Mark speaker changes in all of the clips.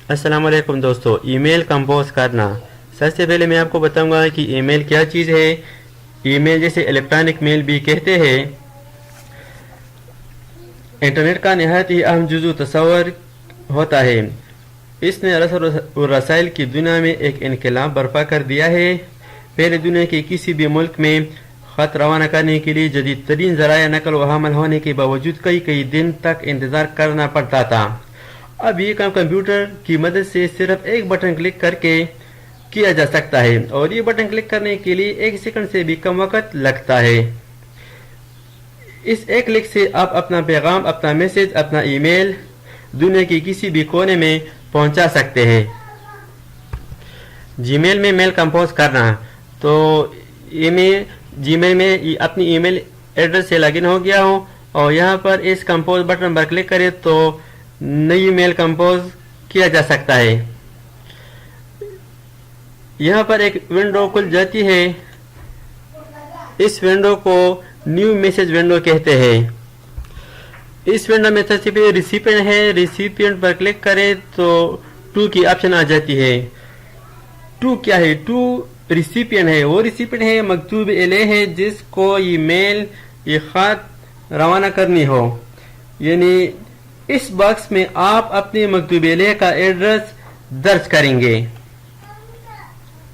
Speaker 1: अस्सलाम वालेकुम दोस्तों, ईमेल कंपोज करना। सबसे पहले मैं आपको बताऊंगा कि ईमेल क्या चीज़ है। ईमेल जिसे इलेक्ट्रॉनिक मेल भी कहते हैं, इंटरनेट का नहायत ही अहम जुज़ू तस्वर होता है। इसने रसल और रसाइल की दुनिया में एक इनकलाब बर्पा कर दिया है। पहले दुनिया के किसी भी मुल्क में ख़त रवाना करने के लिए जदीद तरीन ज़राया नकल व हमल होने के बावजूद कई कई दिन तक इंतज़ार करना पड़ता था। अब ये काम कंप्यूटर की मदद से सिर्फ एक बटन क्लिक करके किया जा सकता है, और ये बटन क्लिक करने के लिए 1 सेकंड से भी कम वक्त लगता है। इस एक क्लिक से आप अपना पैगाम, अपना मैसेज, अपना ईमेल दुनिया के किसी भी कोने में पहुंचा सकते हैं। जीमेल में मेल कंपोज करना, तो जीमेल में अपनी ईमेल एड्रेस से लॉगिन हो गया हूँ और यहाँ पर इस कंपोज बटन पर क्लिक करें तो नई मेल कंपोज किया जा सकता है। यहाँ पर एक विंडो खुल जाती है। इस विंडो को न्यू मैसेज विंडो कहते हैं। इस विंडो में सबसे पहले रिसिपिएंट है। रिसिपिएंट पर क्लिक करें तो टू की ऑप्शन आ जाती है। टू क्या है? टू रिसिपिएंट है। वो रिसिपिएंट है मकतूब इलेह है जिसको ये मेल, ये खत रवाना करनी हो। यानी इस बॉक्स में आप अपने मकतूब इलेह का एड्रेस दर्ज करेंगे।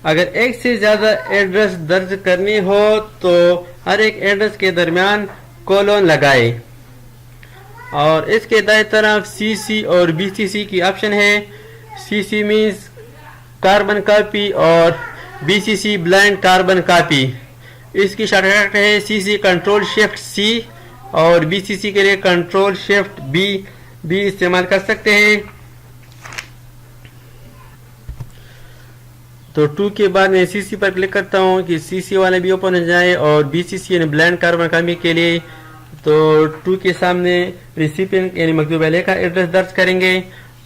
Speaker 1: अगर एक से ज्यादा एड्रेस दर्ज करनी हो तो हर एक एड्रेस के दरमियान कोलोन लगाए, और इसके दाएं तरफ सीसी और बीसीसी की ऑप्शन है। सीसी मीन्स कार्बन कॉपी और बीसीसी ब्लाइंड कार्बन कॉपी। इसकी शॉर्टकट है सीसी कंट्रोल शिफ्ट सी, और बीसीसी के लिए कंट्रोल शिफ्ट बी भी इस्तेमाल कर सकते हैं। तो 2 के बाद मैं सीसी पर क्लिक करता हूँ कि सीसी वाले भी ओपन हो जाए, और बीसीसी यानी ब्लाइंड कार्बन कॉपी के लिए तो 2 के सामने रिसिपिएंट यानी मकतूब इलेह का एड्रेस दर्ज करेंगे।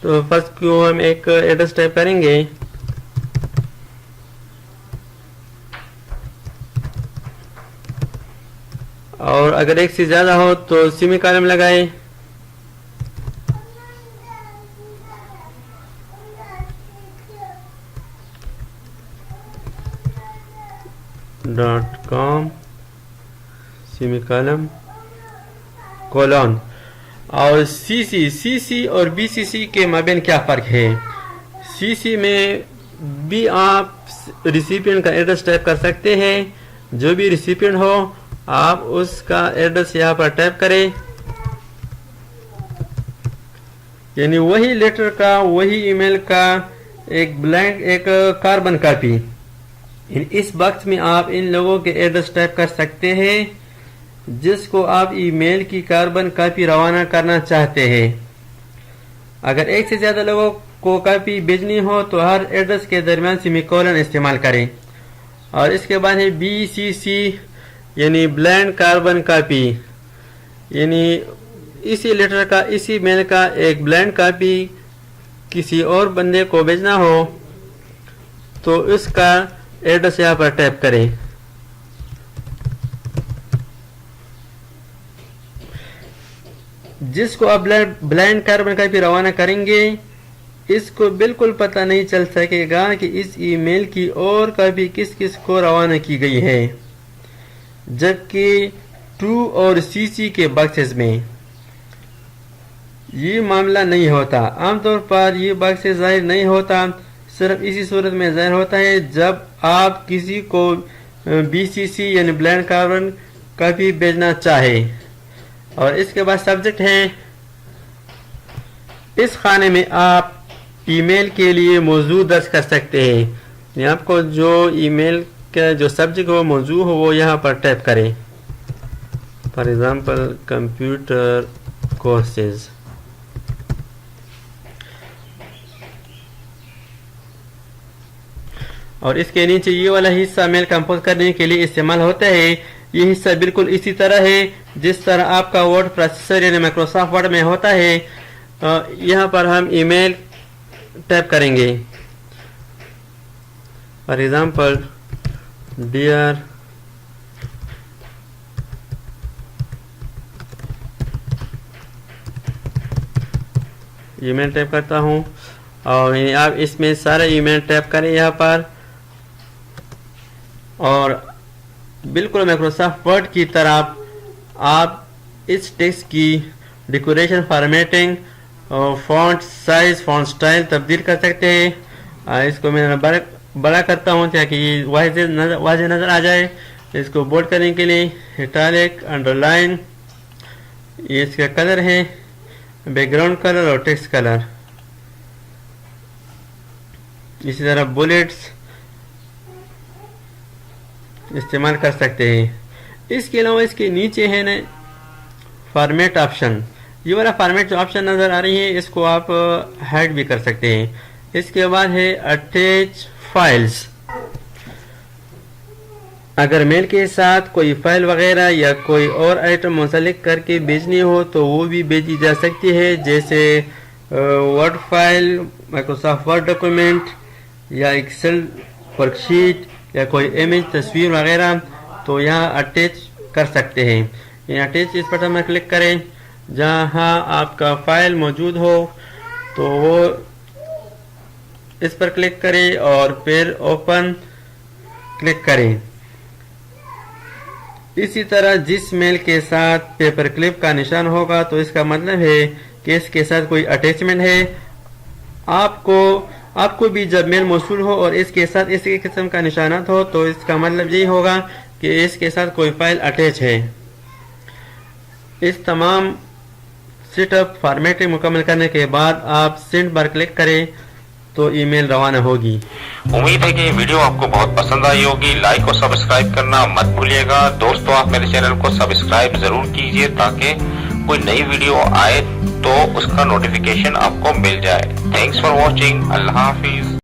Speaker 1: तो फर्स्ट को हम एक एड्रेस टाइप करेंगे, और अगर एक से ज्यादा हो तो सेमीकोलन लगाए। .com semicolon colon. और सीसी और बीसीसी के माबेन क्या फ़र्क है? सीसी में भी आप रिसिपिएंट का एड्रेस टाइप कर सकते हैं। जो भी रिसिपिएंट हो आप उसका एड्रेस यहाँ पर टाइप करें, यानी वही लेटर का, वही ईमेल का एक ब्लैंक, एक कार्बन कॉपी। इस बॉक्स में आप इन लोगों के एड्रेस टाइप कर सकते हैं जिसको आप ईमेल की कार्बन कॉपी रवाना करना चाहते हैं। अगर एक से ज्यादा लोगों को कॉपी भेजनी हो तो हर एड्रेस के दरमियान सेमीकोलन इस्तेमाल करें। और इसके बाद है बीसीसी यानी ब्लाइंड कार्बन कॉपी, यानी इसी लेटर का, इसी मेल का एक ब्लाइंड कॉपी किसी और बंदे को भेजना हो तो इसका एड्रेस यहाँ पर टाइप करें। जिसको आप ब्लाइंड कार्बन कॉपी रवाना करेंगे इसको बिल्कुल पता नहीं चल सकेगा कि इस ईमेल की और कॉपी किस किस को रवाना की गई है, जबकि 2 और सीसी के बॉक्सेस में ये मामला नहीं होता। आमतौर पर ये बॉक्सेस जाहिर नहीं होता, सिर्फ इसी सूरत में जाहिर होता है जब आप किसी को बीसीसी यानी ब्लाइंड कार्बन कॉपी भेजना चाहे। और इसके बाद सब्जेक्ट है। इस खाने में आप ईमेल के लिए मौजू दर्ज कर सकते हैं, यानी आपको जो ईमेल का जो सब्जेक्ट हो, मौजू हो, वो यहाँ पर टाइप करें। For example computer courses. और इसके नीचे ये वाला हिस्सा मेल कंपोज करने के लिए इस्तेमाल होता है। ये हिस्सा बिल्कुल इसी तरह है जिस तरह आपका वर्ड प्रोसेसर यानी माइक्रोसॉफ्ट वर्ड में होता है। यहाँ पर हम ईमेल टाइप करेंगे। For example dear email type करता हूँ اور آپ اس میں سارا ای میل ٹیپ کریں یہاں پر، اور بالکل مائکروسافٹ ورڈ کی طرح آپ اس ٹیکسٹ کی decoration, formatting, font size, font style تبدیل کر سکتے ہیں۔ اس کو میں بڑا کرتا ہوں تاکہ یہ واضح نظر آ جائے۔ اس کو بولڈ کرنے کے لیے اٹیلک، انڈر لائن، یہ اس کا کلر ہے، بیک گراؤنڈ کلر اور ٹیکسٹ کلر۔ اسی طرح بلیٹس استعمال کر سکتے ہیں۔ اس کے علاوہ اس کے نیچے ہے نا فارمیٹ آپشن، یہ والا فارمیٹ جو آپشن نظر آ رہی ہے اس کو آپ ہائڈ بھی کر سکتے ہیں۔ اس کے بعد ہے اٹیچ فائلز، اگر میل کے ساتھ کوئی فائل وغیرہ یا کوئی اور آئٹم منسلک کر کے بھیجنی ہو تو وہ بھی بھیجی جا سکتی ہے، جیسے word file, Microsoft word document یا ایکسل ورک شیٹ یا کوئی امیج، تصویر وغیرہ، تو یہاں اٹیچ کر سکتے ہیں۔ یہاں اٹیچ اس بٹن میں کلک کریں، جہاں آپ کا فائل موجود ہو تو وہ اس پر کلک کریں اور پھر اوپن کلک کریں۔ اسی طرح جس میل کے ساتھ پیپر کلپ کا نشان ہوگا تو اس کا مطلب ہے کہ اس کے ساتھ کوئی اٹیچمنٹ ہے۔ آپ کو بھی جب میل موصول ہو اور اس کے ساتھ اسی قسم کا نشانات ہو تو اس کا مطلب یہی ہوگا کہ اس کے ساتھ کوئی فائل اٹیچ ہے۔ اس تمام سیٹ اپ فارمیٹنگ مکمل کرنے کے بعد آپ سینڈ پر کلک کریں تو ای میل روانہ ہوگی۔
Speaker 2: امید ہے کہ یہ ویڈیو آپ کو بہت پسند آئی ہوگی۔ لائک اور سبسکرائب کرنا مت بھولیے گا۔ دوستو آپ میرے چینل کو سبسکرائب ضرور کیجئے تاکہ کوئی نئی ویڈیو آئے تو اس کا نوٹیفیکیشن آپ کو مل جائے۔ Thanks for watching. اللہ حافظ۔